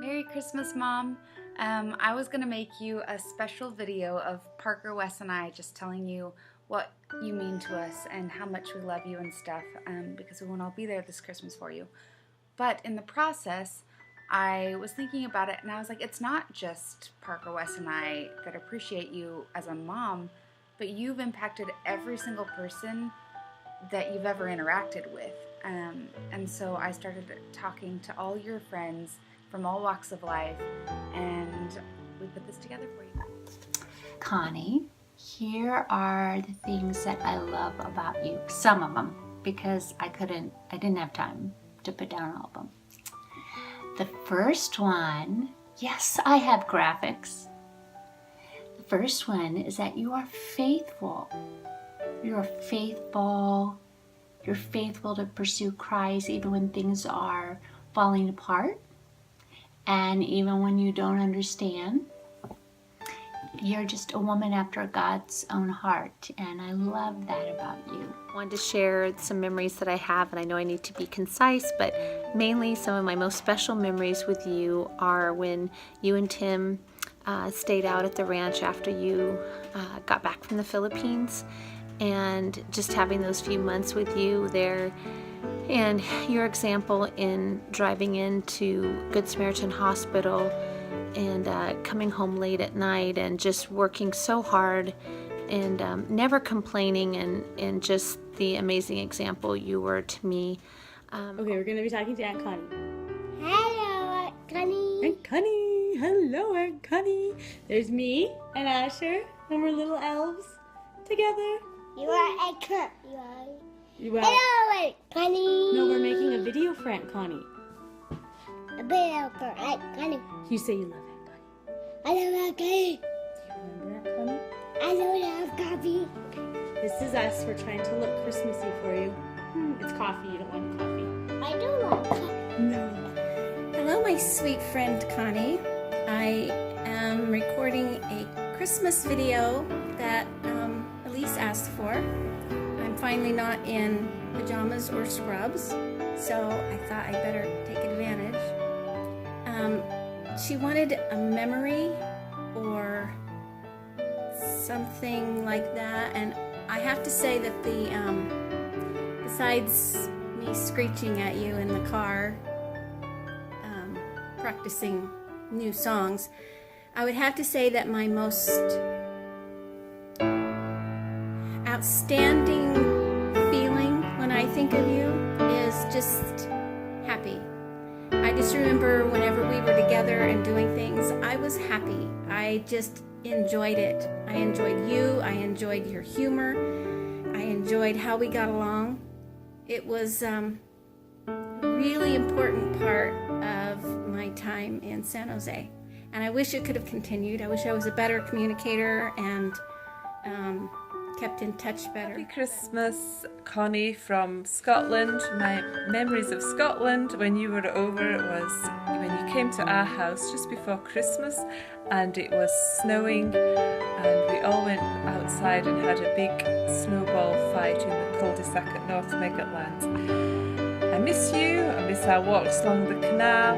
Merry Christmas, Mom. I was going to make you a special video of Parker, Wes, and I just telling you what you mean to us and how much we love you and stuff, because we won't all be there this Christmas for you. But in the process, I was thinking about it and I was like, it's not just Parker, Wes, and I that appreciate you as a mom, but you've impacted every single person that you've ever interacted with. And so I started talking to all your friends from all walks of life, and we put this together for you. Connie, here are the things that I love about you. Some of them, because I didn't have time to put down all of them. The first one, yes, I have graphics. The first one is that you are faithful. You're faithful. You're faithful to pursue Christ even when things are falling apart. And even when you don't understand, you're just a woman after God's own heart, and I love that about you. I wanted to share some memories that I have, and I know I need to be concise, but mainly some of my most special memories with you are when you and Tim stayed out at the ranch after you got back from the Philippines, and just having those few months with you there. And your example in driving into Good Samaritan Hospital and coming home late at night and just working so hard and never complaining, and just the amazing example you were to me. Okay, we're going to be talking to Aunt Connie. Hello, Aunt Connie. Aunt Connie. Hello, Aunt Connie. There's me and Asher, and we're little elves together. You are Aunt Connie. You are. Hello, Aunt Connie. No, we're making a video for Aunt Connie. A video for Aunt Connie. You say you love Aunt Connie. I love Aunt Connie. Do you remember Aunt Connie? I don't have coffee. This is us. We're trying to look Christmassy for you. It's coffee. You don't want coffee. I do want coffee. No. Hello, my sweet friend Connie. I am recording a Christmas video that Elise asked for. I'm finally not in pajamas or scrubs, so I thought I better take advantage. She wanted a memory or something like that, and I have to say that besides me screeching at you in the car, practicing new songs, I would have to say that my most outstanding feeling when I think of you is just happy. I just remember whenever we were together and doing things, I was happy. I just enjoyed it. I enjoyed you. I enjoyed your humor. I enjoyed how we got along. It was a really important part of my time in San Jose. And I wish it could have continued. I wish I was a better communicator and kept in touch better. Happy Christmas, Connie from Scotland. My memories of Scotland when you were over was when you came to our house just before Christmas, and it was snowing, and we all went outside and had a big snowball fight in the cul-de-sac at North Meggetland. I miss you. I miss our walks along the canal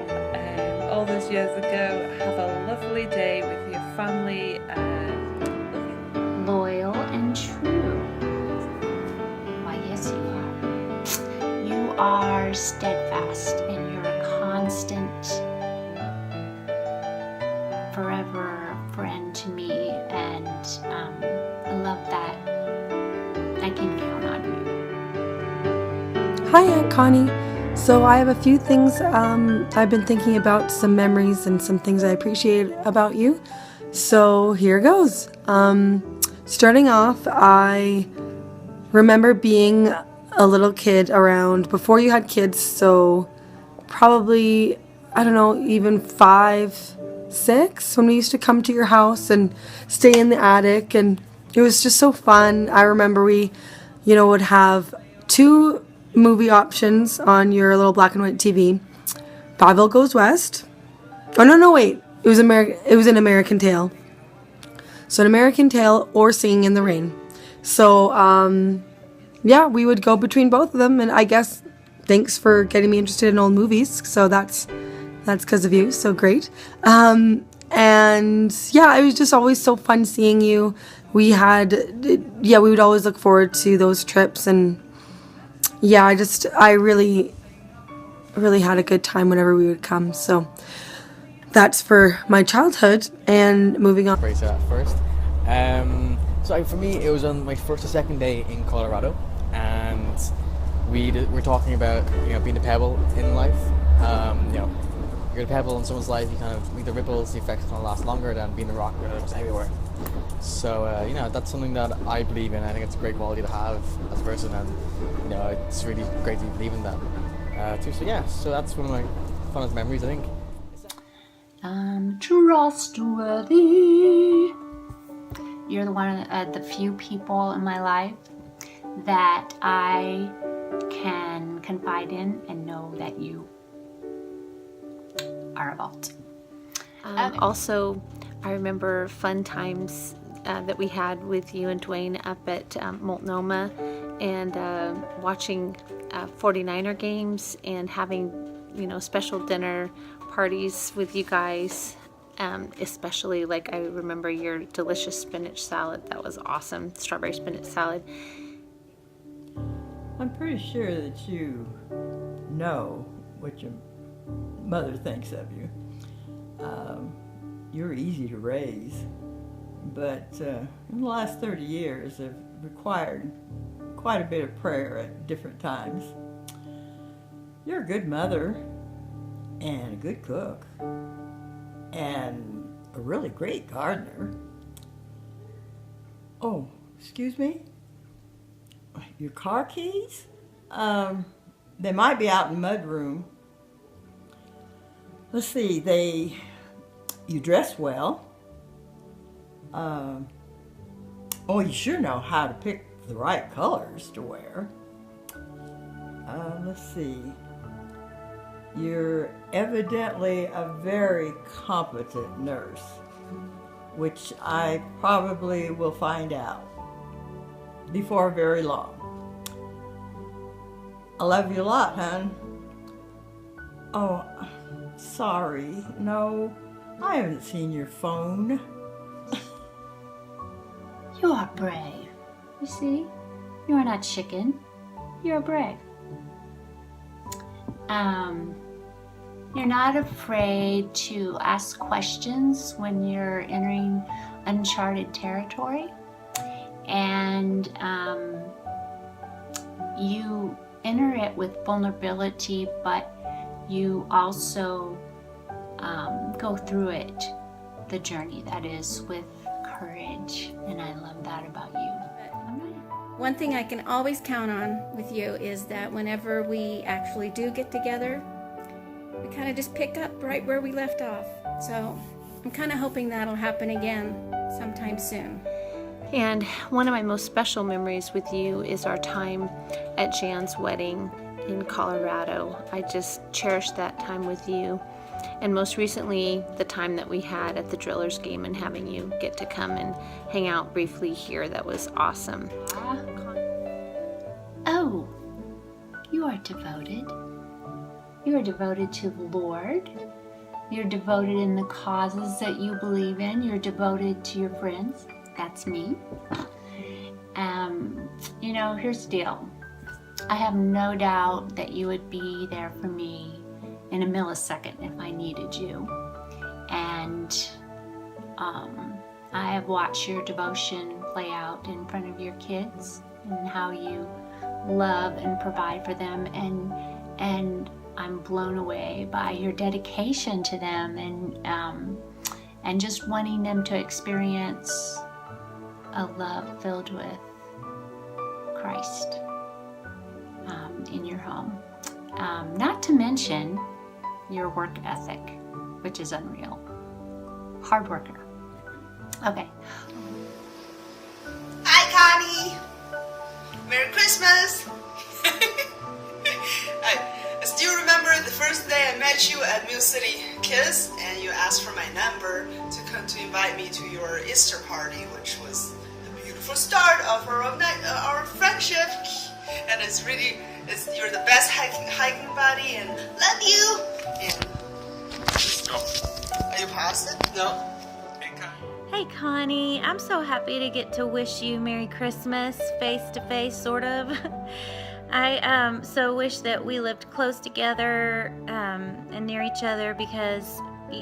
all those years ago. Have a lovely day with your family. Loyal and true. Why, yes, you are. You are steadfast, and you're a constant, forever friend to me, and I love that. I can count on you. Hi, Aunt Connie. So I have a few things I've been thinking about, some memories and some things I appreciate about you. So here goes. Starting off, I remember being a little kid around before you had kids, so probably, I don't know, even 5, 6, when we used to come to your house and stay in the attic, and it was just so fun. I remember we, would have 2 movie options on your little black and white TV. Fievel Goes West. Oh, no, wait. It was an American Tail. So an American Tail or Singing in the Rain. So, yeah, we would go between both of them, and I guess thanks for getting me interested in old movies. So that's that's because of you, so great. And yeah, it was just always so fun seeing you. We would always look forward to those trips, and yeah, I really had a good time whenever we would come. So that's for my childhood. And moving on. Right, so at first. So for me, it was on my first or second day in Colorado, and we were talking about being a pebble in life. You're a pebble in someone's life. You kind of meet the ripples. The effects kind of last longer than being a rock where it's everywhere. So that's something that I believe in. I think it's a great quality to have as a person, and it's really great to believe in that too. So yeah, so that's one of my funnest memories, I think. Trustworthy. You're the one of the few people in my life that I can confide in and know that you are a vault. Also, I remember fun times that we had with you and Dwayne up at Multnomah, and watching 49er games and having special dinner parties with you guys. Especially, like, I remember your delicious spinach salad. That was awesome. Strawberry spinach salad. I'm pretty sure that you know what your mother thinks of you. You're easy to raise, but in the last 30 years have required quite a bit of prayer at different times. You're a good mother and a good cook and a really great gardener. Oh, excuse me? Your car keys? They might be out in the mudroom. Let's see, you dress well. You sure know how to pick the right colors to wear. Let's see. You're evidently a very competent nurse, which I probably will find out before very long. I love you a lot, hon. Oh, sorry. No, I haven't seen your phone. You are brave. You see? You are not chicken. You're brave. You're not afraid to ask questions when you're entering uncharted territory. And you enter it with vulnerability, but you also go through it, the journey that is, with courage. And I love that about you. One thing I can always count on with you is that whenever we actually do get together, we kind of just pick up right where we left off. So I'm kind of hoping that'll happen again sometime soon. And one of my most special memories with you is our time at Jan's wedding in Colorado. I just cherish that time with you. And most recently, the time that we had at the Drillers game and having you get to come and hang out briefly here. That was awesome. Oh, you are devoted. You are devoted to the Lord. You're devoted in the causes that you believe in. You're devoted to your friends. That's me. Here's the deal. I have no doubt that you would be there for me in a millisecond if I needed you. And I have watched your devotion play out in front of your kids and how you love and provide for them, and I'm blown away by your dedication to them, and just wanting them to experience a love filled with Christ in your home. Not to mention your work ethic, which is unreal. Hard worker. Okay. Hi, Connie. Merry Christmas. I still remember the first day I met you at Mill City Kiss, and you asked for my number to come to invite me to your Easter party, which was the beautiful start of our friendship. And you're the best hiking buddy, and love you. And pass it? No. Hey Connie, I'm so happy to get to wish you Merry Christmas, face to face, sort of. I so wish that we lived close together and near each other, because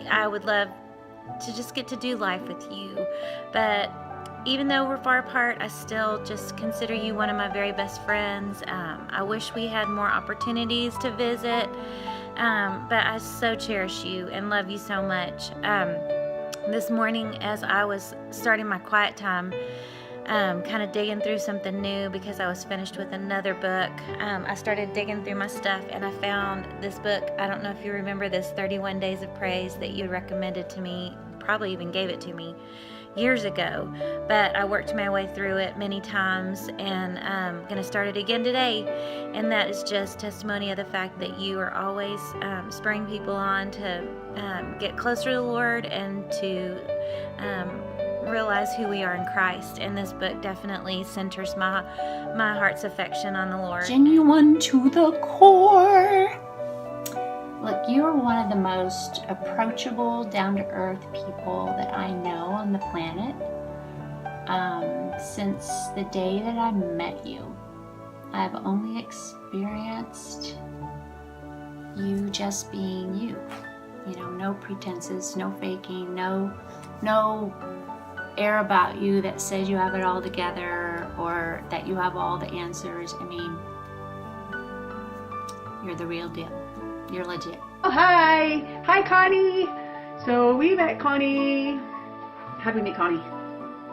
I would love to just get to do life with you. But even though we're far apart, I still just consider you one of my very best friends. I wish we had more opportunities to visit, but I so cherish you and love you so much. This morning, as I was starting my quiet time, kind of digging through something new because I was finished with another book, I started digging through my stuff and I found this book. I don't know if you remember this, 31 Days of Praise, that you recommended to me, probably even gave it to me years ago, but I worked my way through it many times, and I'm going to start it again today. And that is just testimony of the fact that you are always spurring people on to get closer to the Lord and to realize who we are in Christ. And this book definitely centers my heart's affection on the Lord. Genuine to the core. Look, you're one of the most approachable, down-to-earth people that I know on the planet. Since the day that I met you, I've only experienced you just being you. You know, no pretenses, no faking, no air about you that says you have it all together or that you have all the answers. I mean, you're the real deal. You're legit. Oh, hi. Hi, Connie. So we met Connie. How did we meet Connie?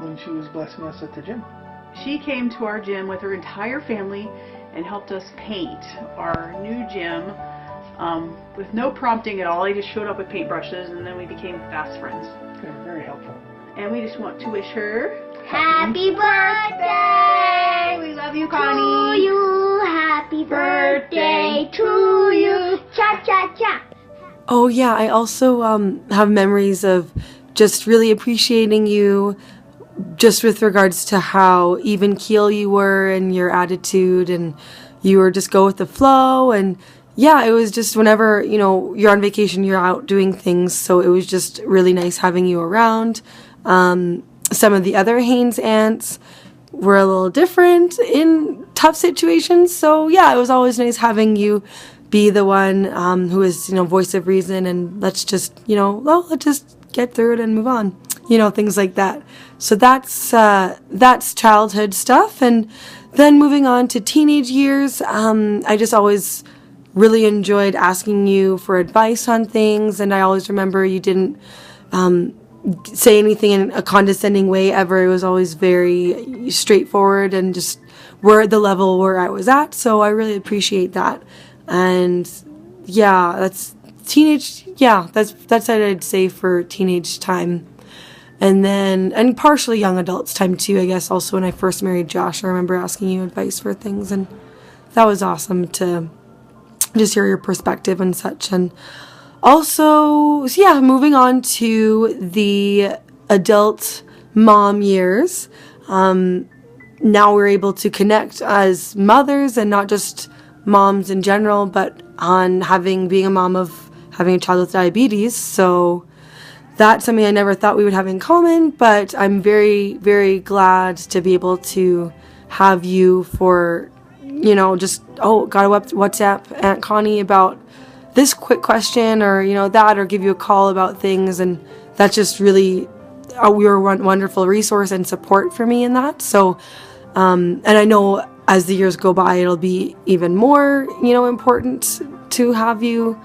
When she was blessing us at the gym. She came to our gym with her entire family and helped us paint our new gym with no prompting at all. They just showed up with paintbrushes, and then we became fast friends. They're very helpful. And we just want to wish her Happy birthday! We love you, Connie. To you, happy birthday to you. Cha cha cha. Oh yeah, I also have memories of just really appreciating you, just with regards to how even keel you were and your attitude, and you were just go with the flow. And yeah, it was just whenever, you know, you're on vacation, you're out doing things, so it was just really nice having you around. Some of the other Haynes aunts were a little different in tough situations, so yeah, it was always nice having you be the one who is, you know, voice of reason, and let's just, you know, well, let's just get through it and move on, you know, things like that. So that's childhood stuff. And then moving on to teenage years, I just always really enjoyed asking you for advice on things, and I always remember you didn't say anything in a condescending way ever. It was always very straightforward and just were the level where I was at, so I really appreciate that. And yeah, that's teenage, yeah, that's what I'd say for teenage time. And partially young adults time too, I guess. Also when I first married Josh, I remember asking you advice for things, and that was awesome to just hear your perspective and such. And also, so yeah, moving on to the adult mom years. Now we're able to connect as mothers, and not just moms in general, but on being a mom of having a child with diabetes. So that's something I never thought we would have in common, but I'm very, very glad to be able to have you for, you know, just, oh, got a WhatsApp Aunt Connie about this quick question, or, you know, that, or give you a call about things. And that's just really you're a wonderful resource and support for me in that. So, and I know as the years go by, it'll be even more, you know, important to have you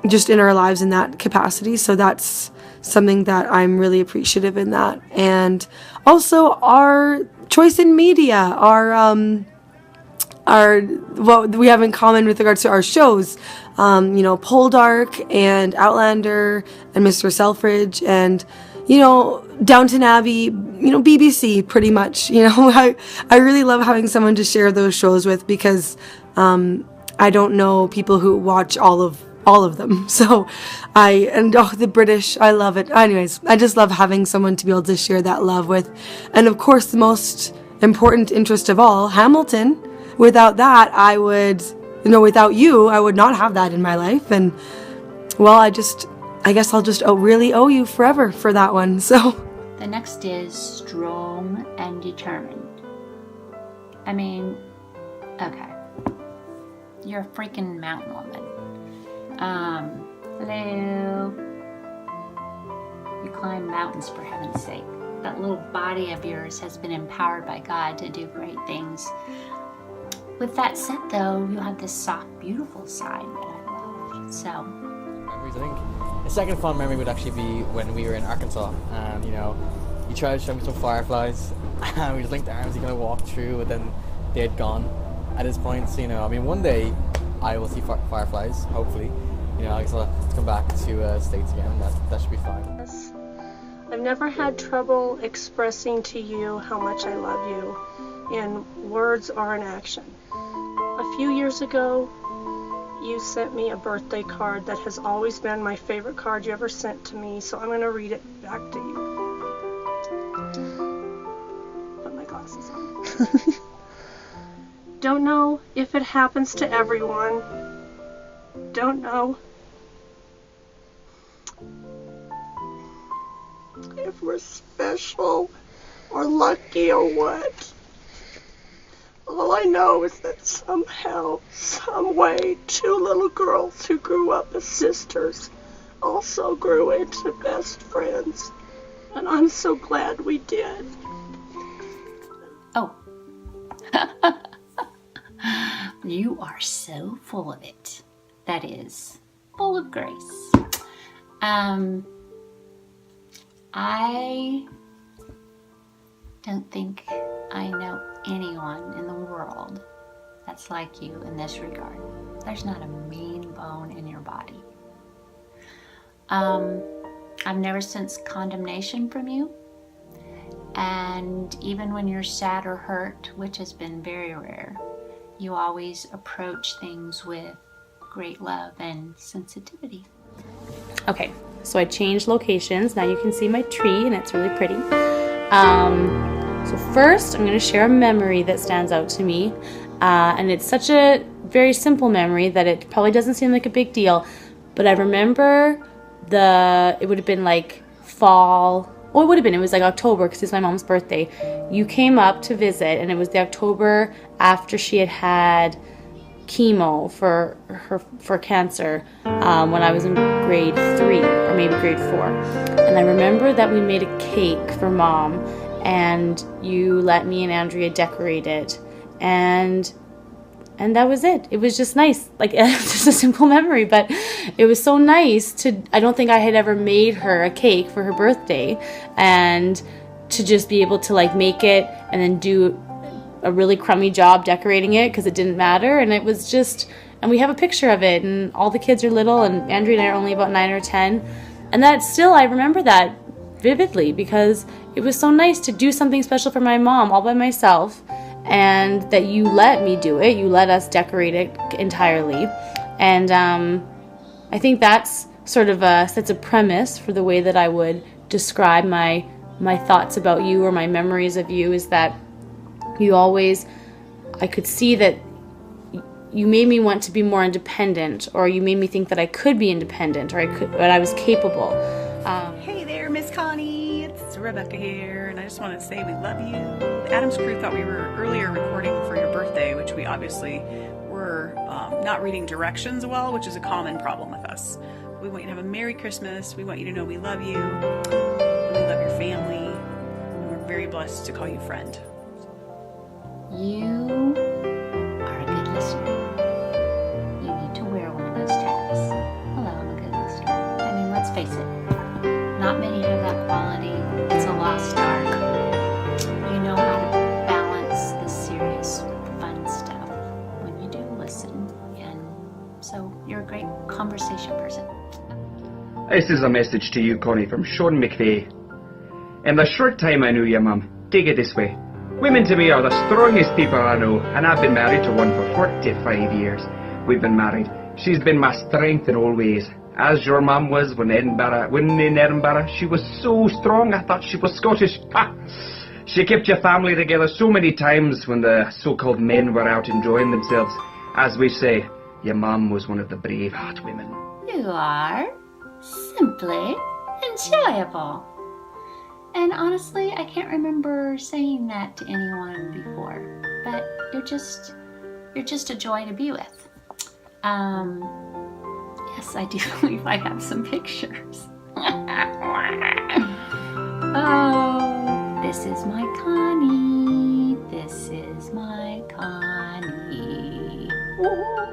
just in our lives in that capacity. So that's something that I'm really appreciative in that. And also our choice in media, what we have in common with regards to our shows, you know, Poldark and Outlander and Mr. Selfridge and, you know, Downton Abbey, you know, BBC pretty much, you know. I really love having someone to share those shows with, because I don't know people who watch all of them. So the British, I love it. Anyways, I just love having someone to be able to share that love with. And of course, the most important interest of all, Hamilton. Without that, without you, I would not have that in my life. And well, I guess I'll just really owe you forever for that one. So The next is strong and determined. I mean, okay. You're a freaking mountain woman. Hello. You climb mountains, for heaven's sake. That little body of yours has been empowered by God to do great things. With that said, though, you have this soft, beautiful side that I love. So, Memories, I think the second fond memory would actually be when we were in Arkansas, and you tried to show me some fireflies, and we just linked arms, you kind of walked through, but then they had gone at this point. So, I mean, one day I will see fireflies, hopefully. I guess I'll have to come back to States again. That should be fine. I've never had trouble expressing to you how much I love you in words or in action. A few years ago, you sent me a birthday card that has always been my favorite card you ever sent to me, so I'm going to read it back to you. Put my glasses on. Don't know if it happens to everyone. Don't know if we're special or lucky or what. All I know is that somehow, some way, two little girls who grew up as sisters also grew into best friends. And I'm so glad we did. oh. You are so full of it. That is, full of grace. I don't think I know anyone in the world that's like you in this regard. There's not a mean bone in your body. I've never sensed condemnation from you. And even when you're sad or hurt, which has been very rare, you always approach things with great love and sensitivity. Okay, so I changed locations. Now you can see my tree and it's really pretty. So first I'm going to share a memory that stands out to me. And it's such a very simple memory that it probably doesn't seem like a big deal. But I remember it would have been like fall. Oh, it was like October because it's my mom's birthday. You came up to visit and it was the October after she had chemo for cancer when I was in grade 3 or maybe grade 4. And I remember that we made a cake for Mom and you let me and Andrea decorate it, and that was it. It was just nice, like just a simple memory, but it was so nice I don't think I had ever made her a cake for her birthday, and to just be able to like make it and then do a really crummy job decorating it because it didn't matter, and it was just, and we have a picture of it, and all the kids are little, and Andrea and I are only about 9 or 10, and that still, I remember that vividly because it was so nice to do something special for my mom all by myself, and that you let me do it, you let us decorate it entirely, and I think that's sort of sets a premise for the way that I would describe my thoughts about you or my memories of you, is that you always, I could see that you made me want to be more independent, or you made me think that I could be independent, or I was capable. Hey there, Miss Connie. It's Rebecca here, and I just wanted to say we love you. The Adams crew thought we were earlier recording for your birthday, which we obviously were not reading directions well, which is a common problem with us. We want you to have a Merry Christmas. We want you to know we love you, and we love your family, and we're very blessed to call you friend. You are a good listener. You need to wear one of those tags. Hello, I'm a good listener. I mean, let's face it. Not many have that quality. It's a lost art. You know how to balance the serious with the fun stuff when you do listen. And so you're a great conversation person. This is a message to you, Connie, from Sean McVeigh. In the short time I knew your mum, take it this way. Women to me are the strongest people I know, and I've been married to one for 45 years. We've been married. She's been my strength in all ways. As your mum was when in Edinburgh, she was so strong I thought she was Scottish. Ha! She kept your family together so many times when the so-called men were out enjoying themselves. As we say, your mum was one of the brave heart women. You are simple. simply enjoyable. And honestly, I can't remember saying that to anyone before, but you're just a joy to be with. Yes, I do believe I have some pictures. Oh, this is my Connie. This is my Connie. Ooh.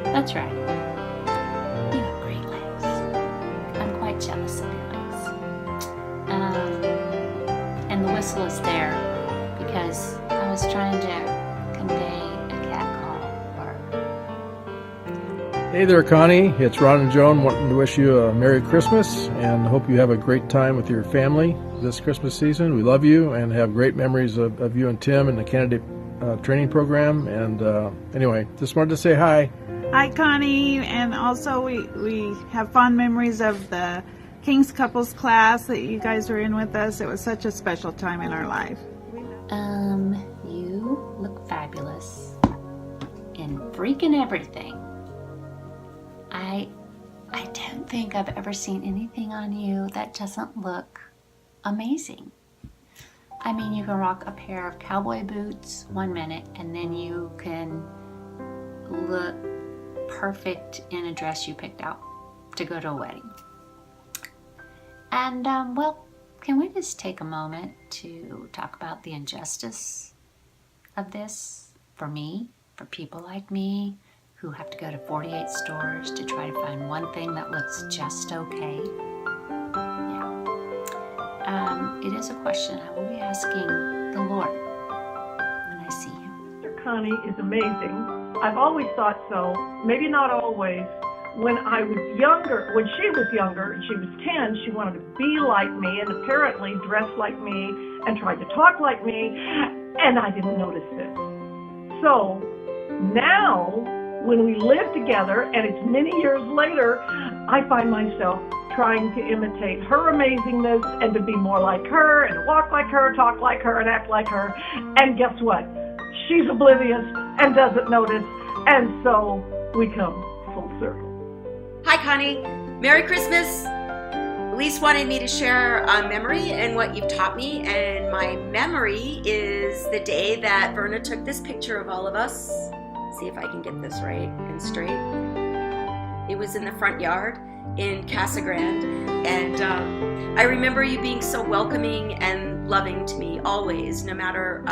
That's right. You have great legs. I'm quite jealous of your legs. And the whistle is there because I was trying to convey a cat call. Hey there, Connie. It's Ron and Joan wanting to wish you a Merry Christmas and hope you have a great time with your family this Christmas season. We love you and have great memories of you and Tim and the candidate training program. And anyway, just wanted to say hi. Hi, Connie, and also we have fond memories of the King's Couples class that you guys were in with us. It was such a special time in our life. You look fabulous in freaking everything. I don't think I've ever seen anything on you that doesn't look amazing. I mean, you can rock a pair of cowboy boots one minute, and then you can look perfect in a dress you picked out to go to a wedding. And well, can we just take a moment to talk about the injustice of this for me, for people like me who have to go to 48 stores to try to find one thing that looks just okay? Yeah. It is a question I will be asking the Lord when I see him. Mr. Connie is amazing. I've always thought so, maybe not always. When I was younger, when she was younger, and she was 10, she wanted to be like me and apparently dress like me and tried to talk like me, and I didn't notice this. So now, when we live together, and it's many years later, I find myself trying to imitate her amazingness and to be more like her and walk like her, talk like her, and act like her. And guess what? She's oblivious and doesn't notice, and so we come full circle. Hi, Connie. Merry Christmas. Elise wanted me to share a memory and what you've taught me, and my memory is the day that Verna took this picture of all of us. See if I can get this right and straight. It was in the front yard in Casa Grande, and I remember you being so welcoming and loving to me always, no matter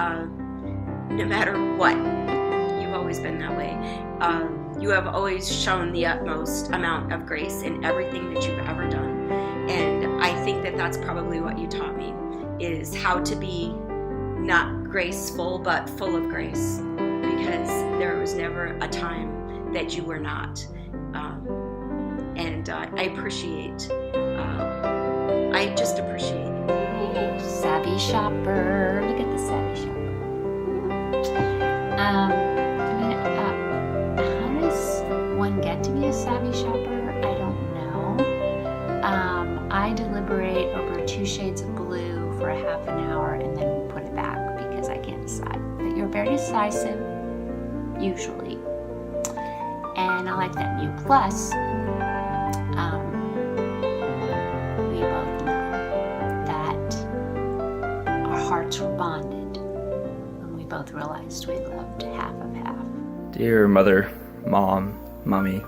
what. You've always been that way. You have always shown the utmost amount of grace in everything that you've ever done. And I think that that's probably what you taught me, is how to be not graceful, but full of grace. Because there was never a time that you were not. And I appreciate, I just appreciate you. Savvy shopper. Look at the savvy shopper. How does one get to be a savvy shopper? I don't know. I deliberate over 2 shades of blue for a half an hour and then put it back because I can't decide. But you're very decisive, usually. And I like that view. Plus, we both know that our hearts were bonded when we both realized we loved half of half. Dear mother, mom, mommy,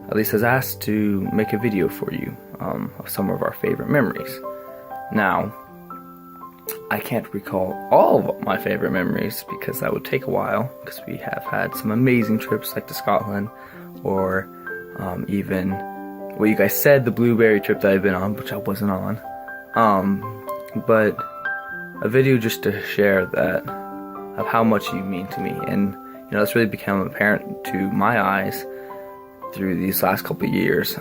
Elise has asked to make a video for you of some of our favorite memories. Now, I can't recall all of my favorite memories because that would take a while, because we have had some amazing trips like to Scotland, or even what you guys said, the blueberry trip that I've been on, which I wasn't on. But a video just to share that of how much you mean to me, and you know, it's really become apparent to my eyes through these last couple of years.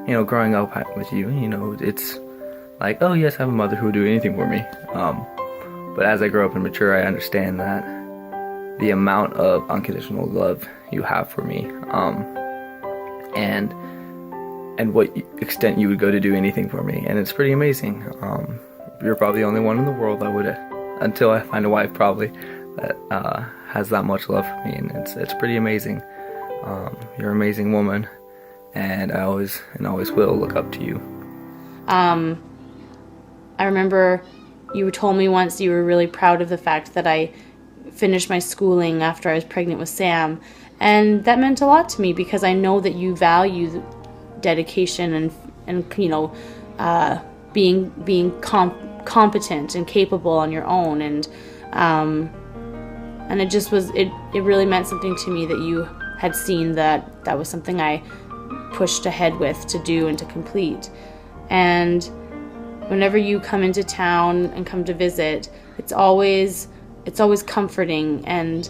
You know, growing up with you, you know, it's like, oh yes, I have a mother who would do anything for me. But as I grow up and mature, I understand that the amount of unconditional love you have for me, and what extent you would go to do anything for me, and it's pretty amazing. You're probably the only one in the world I would until I find a wife, probably, that has that much love for me, and it's pretty amazing. You're an amazing woman, and I always will look up to you. I remember you told me once you were really proud of the fact that I finished my schooling after I was pregnant with Sam, and that meant a lot to me because I know that you value dedication and being competent and capable on your own, and it just was it really meant something to me that you had seen that was something I pushed ahead with to do and to complete. And whenever you come into town and come to visit, it's always comforting. And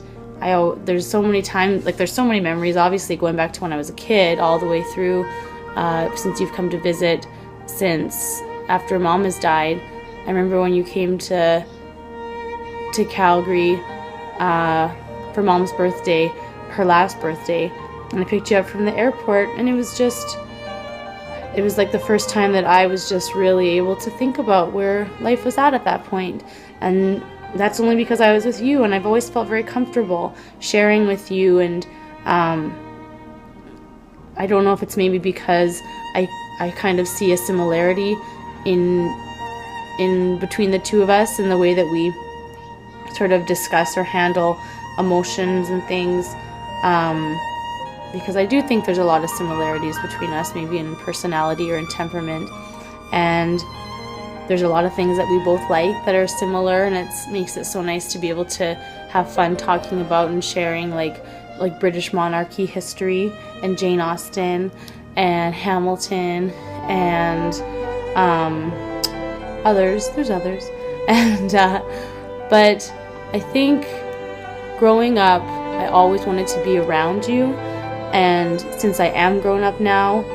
there's so many times, like there's so many memories, obviously going back to when I was a kid all the way through since you've come to visit since after Mom has died. I remember when you came to Calgary for Mom's birthday, her last birthday, and I picked you up from the airport, and it was like the first time that I was just really able to think about where life was at that point. And that's only because I was with you, and I've always felt very comfortable sharing with you. And I don't know if it's maybe because I kind of see a similarity in between the two of us in the way that we sort of discuss or handle emotions and things, because I do think there's a lot of similarities between us, maybe in personality or in temperament, and there's a lot of things that we both like that are similar, and it makes it so nice to be able to have fun talking about and sharing like British monarchy history and Jane Austen and Hamilton and there's others, and but I think growing up I always wanted to be around you, and since I am grown up now,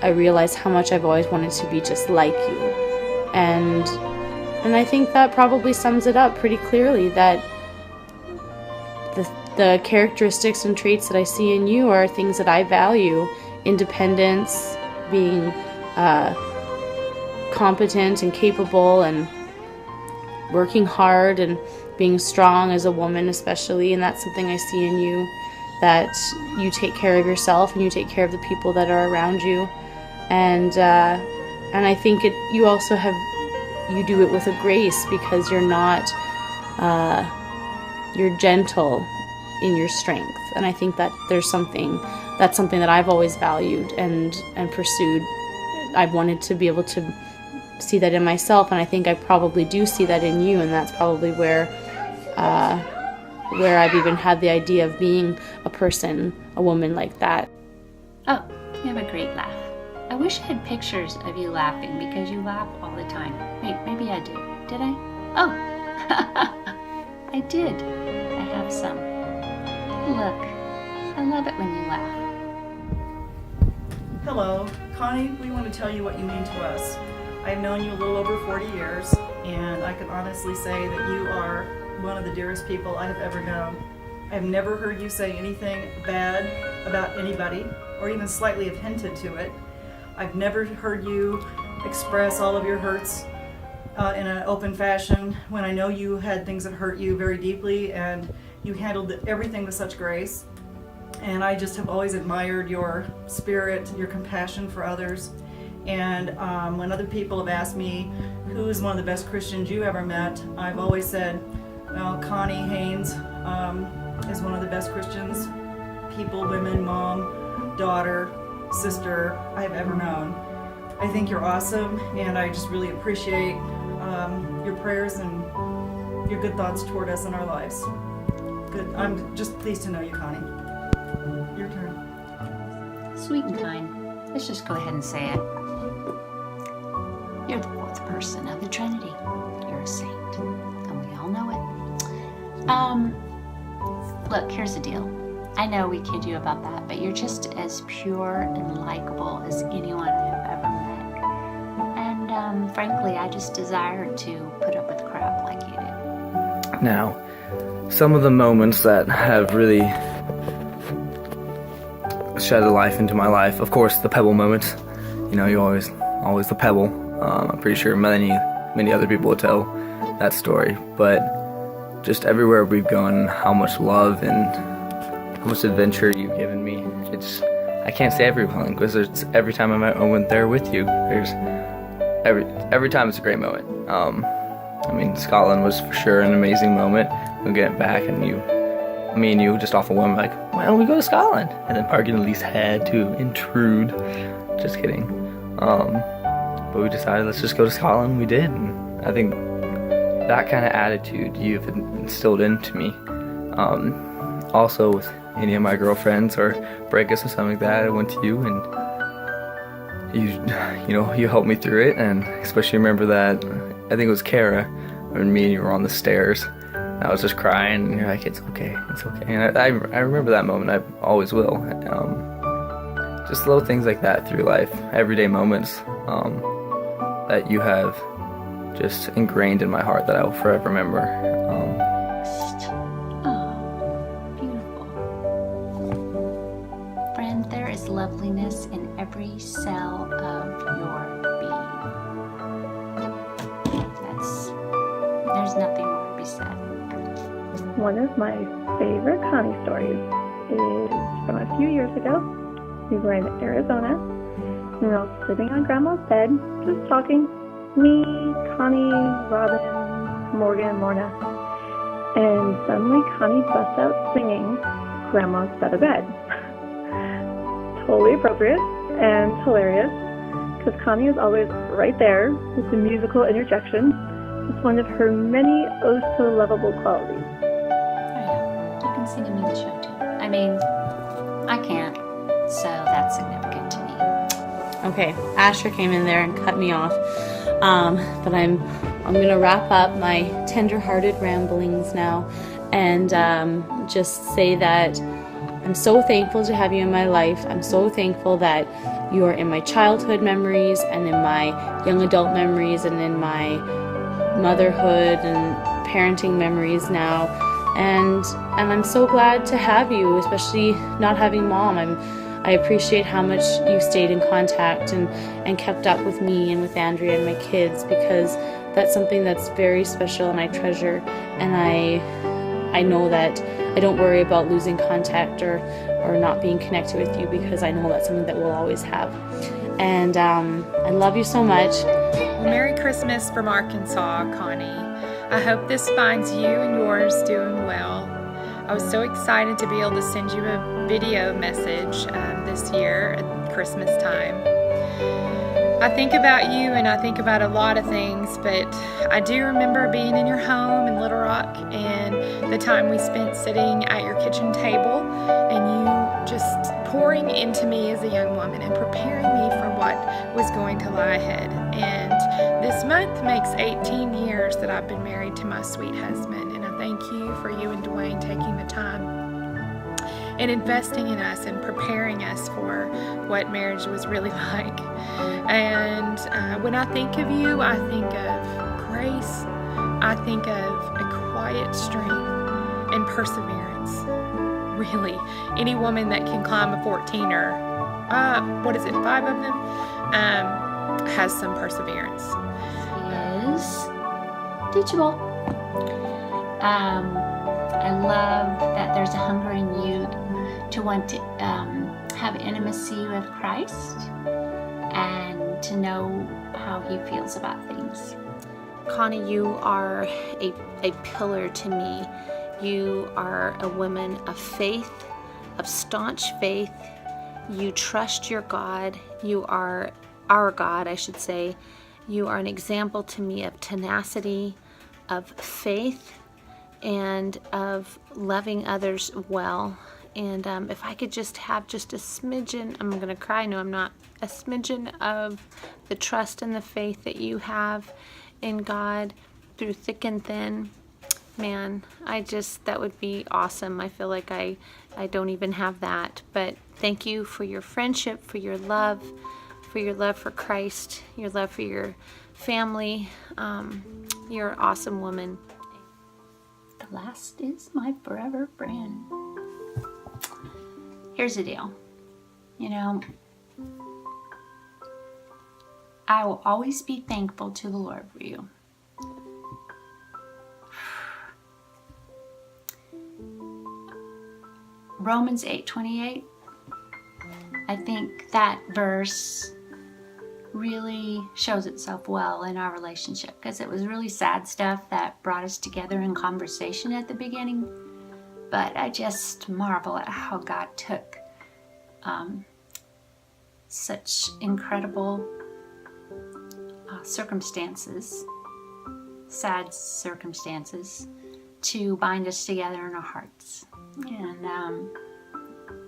I realize how much I've always wanted to be just like you. And I think that probably sums it up pretty clearly, that the characteristics and traits that I see in you are things that I value: independence, being competent and capable, and working hard, and being strong as a woman especially. And that's something I see in you, that you take care of yourself and you take care of the people that are around you. And I think you also you do it with a grace, because you're not, you're gentle in your strength. And I think that that's something that I've always valued and pursued. I've wanted to be able to see that in myself, and I think I probably do see that in you, and that's probably where I've even had the idea of being a woman like that. Oh, you have a great laugh. I wish I had pictures of you laughing, because you laugh all the time. Wait, maybe I do. Did I? Oh, I did. I have some. Look, I love it when you laugh. Hello, Connie, we want to tell you what you mean to us. I've known you a little over 40 years, and I can honestly say that you are one of the dearest people I have ever known. I've never heard you say anything bad about anybody, or even slightly have hinted to it. I've never heard you express all of your hurts in an open fashion, when I know you had things that hurt you very deeply, and you handled everything with such grace. And I just have always admired your spirit, your compassion for others. And when other people have asked me who is one of the best Christians you ever met, I've always said, well, Connie Haynes is one of the best Christians, people, women, mom, daughter, sister I've ever known. I think you're awesome, and I just really appreciate your prayers and your good thoughts toward us in our lives. Good. I'm just pleased to know you, Connie. Your turn. Sweet and kind. Let's just go ahead and say it. You're the fourth person of the Trinity. You're a saint, and we all know it. Look, here's the deal. I know we kid you about that, but you're just as pure and likable as anyone I've ever met. And frankly, I just desire to put up with crap like you do. Now, some of the moments that have really shed a life into my life, of course, the pebble moment. You know, you always the pebble. I'm pretty sure many other people will tell that story, but just everywhere we've gone, how much love and how much adventure you've given me. I can't say everyone, because every time I went there with you, there's every time it's a great moment. I mean, Scotland was for sure an amazing moment. We'll get back, and me and you just off a whim, like, why don't we go to Scotland? And then Parkin at least had to intrude. Just kidding. But we decided, let's just go to Scotland. We did, and I think that kind of attitude you've instilled into me. Also, with any of my girlfriends or breakups or something like that, I went to you, and you helped me through it. And especially remember that, I think it was Kara, when me and you were on the stairs. I was just crying, and you're like, it's okay, it's okay. And I remember that moment. I always will. Just little things like that through life, everyday moments that you have just ingrained in my heart that I will forever remember. Beautiful. Friend, there is loveliness in every cell of your being. There's nothing more to be said. One of my favorite Connie stories is from a few years ago. We were in Arizona, and we were all sitting on Grandma's bed, just talking. Me, Connie, Robin, Morgan, Lorna. And suddenly Connie busts out singing Grandma's Better Bed. Totally appropriate and hilarious, because Connie is always right there with the musical interjection. It's one of her many oh-so-lovable qualities. You can sing in the show, too. I mean, I can't, so that's significant to me. Okay, Asher came in there and cut me off. But I'm going to wrap up my tender-hearted ramblings now and just say that I'm so thankful to have you in my life. I'm so thankful that you are in my childhood memories and in my young adult memories and in my motherhood and parenting memories now. And I'm so glad to have you, especially not having Mom. I appreciate how much you stayed in contact and kept up with me and with Andrea and my kids, because that's something that's very special and I treasure. And I know that I don't worry about losing contact or not being connected with you, because I know that's something that we'll always have. And I love you so much. Well, Merry Christmas from Arkansas, Connie. I hope this finds you and yours doing well. I was so excited to be able to send you a video message this year at Christmas time. I think about you and I think about a lot of things, but I do remember being in your home in Little Rock and the time we spent sitting at your kitchen table and you just pouring into me as a young woman and preparing me for what was going to lie ahead. And this month makes 18 years that I've been married to my sweet husband, and I thank you for you and Dwayne taking the time and investing in us and preparing us for what marriage was really like. And when I think of you, I think of grace, I think of a quiet strength and perseverance. Really, any woman that can climb a 14er, 5 of them, has some perseverance. Is teachable. I love that there's a hunger in you to want to have intimacy with Christ and to know how he feels about things. Connie, you are a pillar to me. You are a woman of faith, of staunch faith. You trust your God. You are our God, I should say. You are an example to me of tenacity, of faith, and of loving others well. And if I could just have just a smidgen, I'm going to cry, no I'm not, a smidgen of the trust and the faith that you have in God through thick and thin, man, that would be awesome. I feel like I don't even have that. But thank you for your friendship, for your love for Christ, your love for your family. You're an awesome woman. The last is my forever friend. Here's the deal. I will always be thankful to the Lord for you. Romans 8:28, I think that verse really shows itself well in our relationship, because it was really sad stuff that brought us together in conversation at the beginning. But I just marvel at how God took such incredible circumstances, sad circumstances, to bind us together in our hearts. And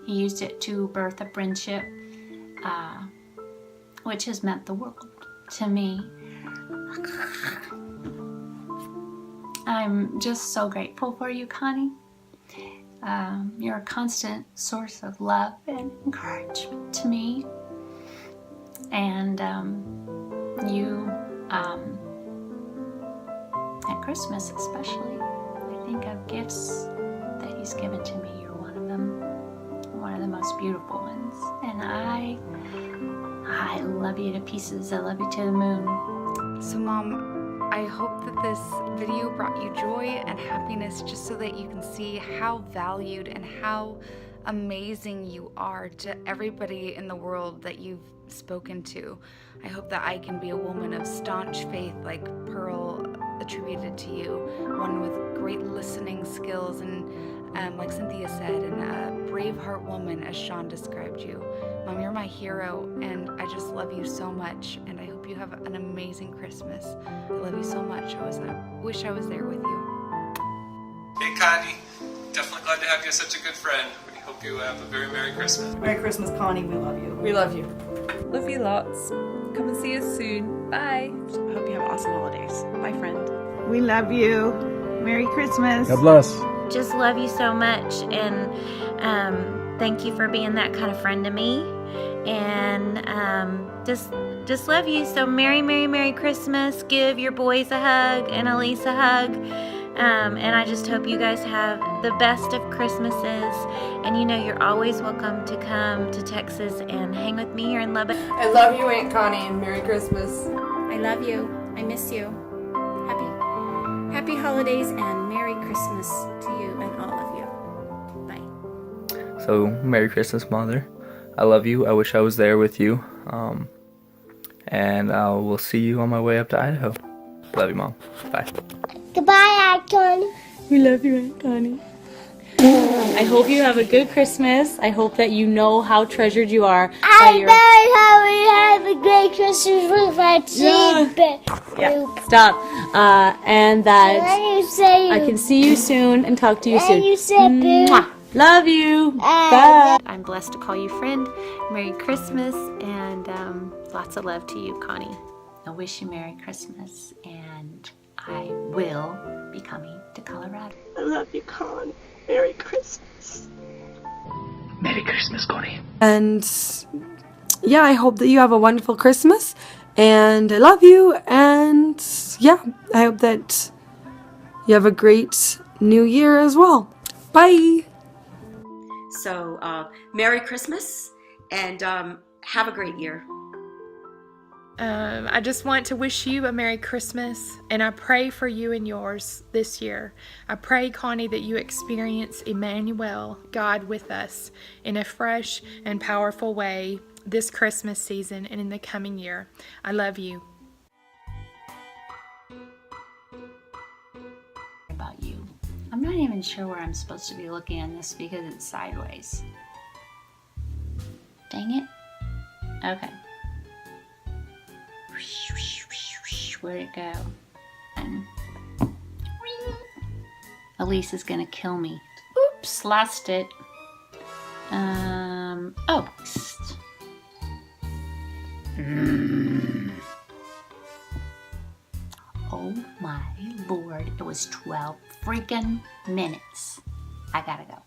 he used it to birth a friendship, which has meant the world to me. I'm just so grateful for you, Connie. You're a constant source of love and encouragement to me. And you, at Christmas especially, I think of gifts that he's given to me. You're one of them, one of the most beautiful ones. And I love you to pieces. I love you to the moon. So Mom, I hope that this video brought you joy and happiness, just so that you can see how valued and how amazing you are to everybody in the world that you've spoken to. I hope that I can be a woman of staunch faith like Pearl attributed to you, one with great listening skills and like Cynthia said, and a brave heart woman as Sean described you. Mom, you're my hero, and I just love you so much, and I hope you have an amazing Christmas. I love you so much. I wish I was there with you. Hey Connie, definitely glad to have you as such a good friend. We hope you have a very Merry Christmas. Merry Christmas, Connie. We love you. We love you. Love you lots. Come and see us soon. Bye. I hope you have awesome holidays. Bye, friend. We love you. Merry Christmas. God bless. Just love you so much, and thank you for being that kind of friend to me, and just love you. So Merry Christmas. Give your boys a hug and Elise a hug, and I just hope you guys have the best of Christmases, and you know you're always welcome to come to Texas and hang with me here in Lubbock. I love you, Aunt Connie, and Merry Christmas. I love you. I miss you. Happy holidays and Merry Christmas to you and all of you. Bye. So, Merry Christmas, Mother. I love you. I wish I was there with you. And I will see you on my way up to Idaho. Love you, Mom. Bye. Goodbye, Aunt Connie. We love you, Aunt Connie. I hope you have a good Christmas. I hope that you know how treasured you are. I bet how we have a great Christmas with my team. Yeah, stop. And that I can see you soon and talk to you soon. You say Mwah. Love you. Bye. I'm blessed to call you friend. Merry Christmas, and lots of love to you, Connie. I wish you Merry Christmas, and I will be coming to Colorado. I love you, Con. Merry Christmas. Merry Christmas, Connie. And yeah, I hope that you have a wonderful Christmas. And I love you. And yeah, I hope that you have a great new year as well. Bye. So, Merry Christmas, and have a great year. I just want to wish you a Merry Christmas, and I pray for you and yours this year. I pray, Connie, that you experience Emmanuel, God with us, in a fresh and powerful way this Christmas season and in the coming year. I love you. About you. I'm not even sure where I'm supposed to be looking at this because it's sideways. Dang it. Okay. Where'd it go? And Elise is gonna kill me. Oops, lost it. Oh. Oh my Lord, it was 12 freaking minutes. I gotta go.